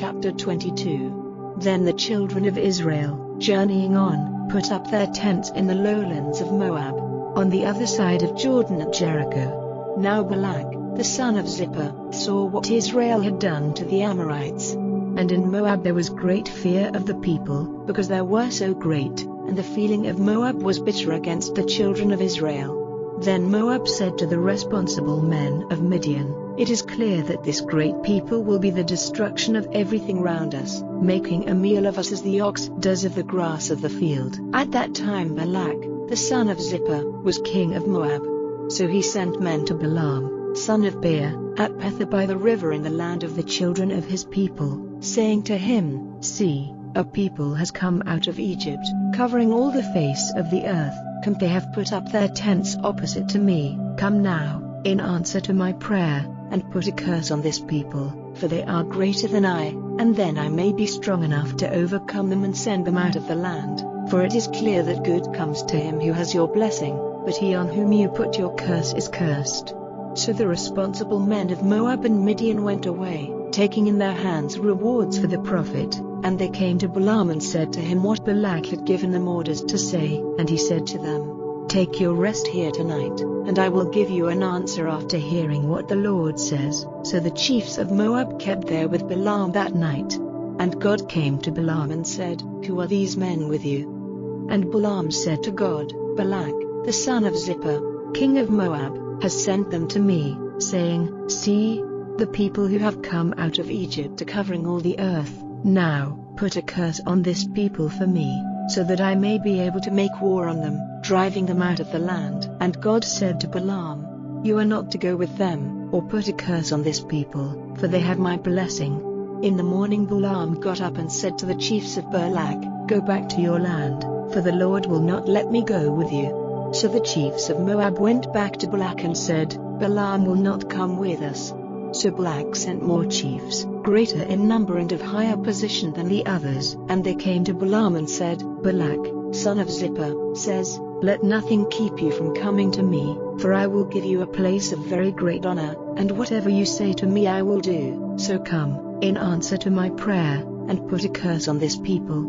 Chapter 22. Then the children of Israel, journeying on, put up their tents in the lowlands of Moab, on the other side of Jordan at Jericho. Now Balak, the son of Zippor, saw what Israel had done to the Amorites. And in Moab there was great fear of the people, because they were so great, and the feeling of Moab was bitter against the children of Israel. Then Moab said to the responsible men of Midian, "It is clear that this great people will be the destruction of everything round us, making a meal of us as the ox does of the grass of the field." At that time Balak, the son of Zippor, was king of Moab. So he sent men to Balaam, son of Beor, at Pethor by the river in the land of the children of his people, saying to him, "See, a people has come out of Egypt, covering all the face of the earth, and they have put up their tents opposite to me. Come now, in answer to my prayer, and put a curse on this people, for they are greater than I, and then I may be strong enough to overcome them and send them out of the land. For it is clear that good comes to him who has your blessing, but he on whom you put your curse is cursed." So the responsible men of Moab and Midian went away, taking in their hands rewards for the prophet, and they came to Balaam and said to him what Balak had given them orders to say. And he said to them, "Take your rest here tonight, and I will give you an answer after hearing what the Lord says." So the chiefs of Moab kept there with Balaam that night. And God came to Balaam and said, "Who are these men with you?" And Balaam said to God, "Balak, the son of Zippor, king of Moab, has sent them to me, saying, 'See, the people who have come out of Egypt are covering all the earth. Now, put a curse on this people for me, so that I may be able to make war on them, driving them out of the land.' And God said to Balaam, 'You are not to go with them, or put a curse on this people, for they have my blessing.' In the morning Balaam got up and said to the chiefs of Balak, 'Go back to your land, for the Lord will not let me go with you.' So the chiefs of Moab went back to Balak and said, 'Balaam will not come with us.' So Balak sent more chiefs, greater in number and of higher position than the others. And they came to Balaam and said, 'Balak, son of Zippor, says, Let nothing keep you from coming to me, for I will give you a place of very great honor, and whatever you say to me I will do. So come, in answer to my prayer, and put a curse on this people.'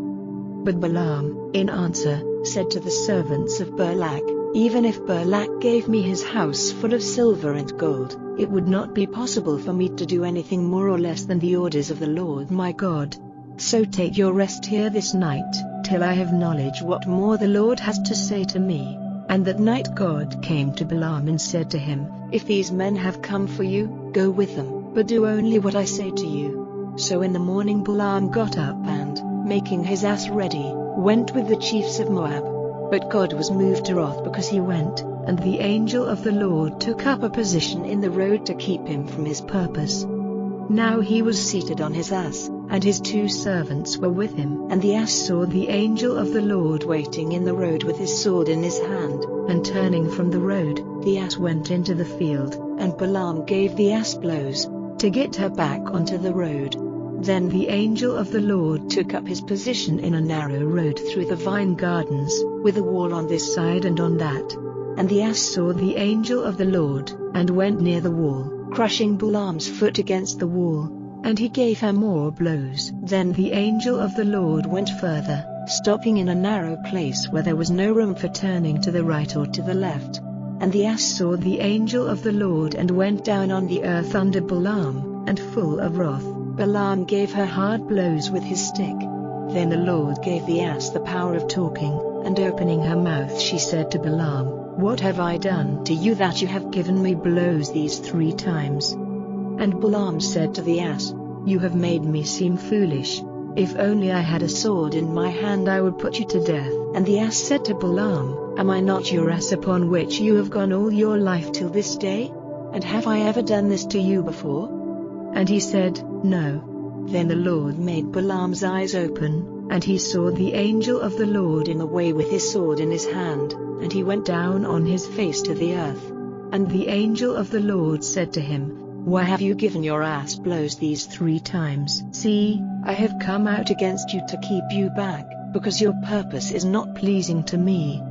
But Balaam, in answer, said to the servants of Balak, 'Even if Balak gave me his house full of silver and gold, it would not be possible for me to do anything more or less than the orders of the Lord my God. So take your rest here this night, till I have knowledge what more the Lord has to say to me.' And that night God came to Balaam and said to him, 'If these men have come for you, go with them, but do only what I say to you.' So in the morning Balaam got up and, making his ass ready, went with the chiefs of Moab. But God was moved to wrath because he went, and the angel of the Lord took up a position in the road to keep him from his purpose. Now he was seated on his ass, and his 2 servants were with him. And the ass saw the angel of the Lord waiting in the road with his sword in his hand, and turning from the road, the ass went into the field, and Balaam gave the ass blows, to get her back onto the road. Then the angel of the Lord took up his position in a narrow road through the vine gardens, with a wall on this side and on that. And the ass saw the angel of the Lord, and went near the wall, crushing Balaam's foot against the wall, and he gave her more blows. Then the angel of the Lord went further, stopping in a narrow place where there was no room for turning to the right or to the left. And the ass saw the angel of the Lord and went down on the earth under Balaam, and full of wrath, Balaam gave her hard blows with his stick. Then the Lord gave the ass the power of talking, and opening her mouth she said to Balaam, 'What have I done to you that you have given me blows these 3 times? And Balaam said to the ass, 'You have made me seem foolish. If only I had a sword in my hand I would put you to death.' And the ass said to Balaam, 'Am I not your ass upon which you have gone all your life till this day? And have I ever done this to you before?' And he said, 'No.' Then the Lord made Balaam's eyes open, and he saw the angel of the Lord in the way with his sword in his hand, and he went down on his face to the earth. And the angel of the Lord said to him, 'Why have you given your ass blows these 3 times? See, I have come out against you to keep you back, because your purpose is not pleasing to me.'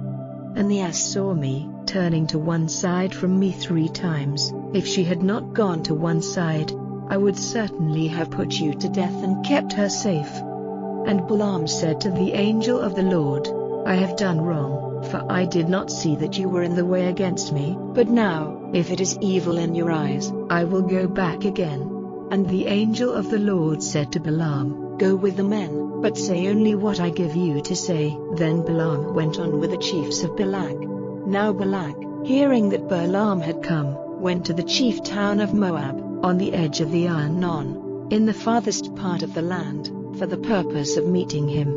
And the ass saw me, turning to one side from me 3 times. If she had not gone to one side, I would certainly have put you to death and kept her safe." And Balaam said to the angel of the Lord, "I have done wrong, for I did not see that you were in the way against me. But now, if it is evil in your eyes, I will go back again." And the angel of the Lord said to Balaam, "Go with the men, but say only what I give you to say." Then Balaam went on with the chiefs of Balak. Now Balak, hearing that Balaam had come, went to the chief town of Moab, on the edge of the Arnon, in the farthest part of the land, for the purpose of meeting him.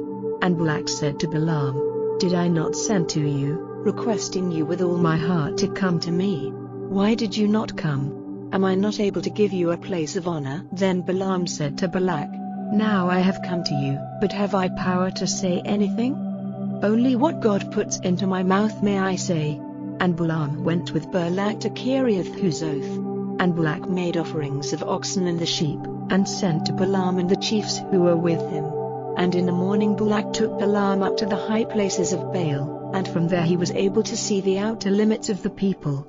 And Balak said to Balaam, "Did I not send to you, requesting you with all my heart to come to me? Why did you not come? Am I not able to give you a place of honor?" Then Balaam said to Balak, "Now I have come to you, but have I power to say anything? Only what God puts into my mouth may I say." And Balaam went with Balak to Kiriath-Huzoth. And Balak made offerings of oxen and the sheep, and sent to Balaam and the chiefs who were with him. And in the morning Balak took Balaam up to the high places of Baal, and from there he was able to see the outer limits of the people.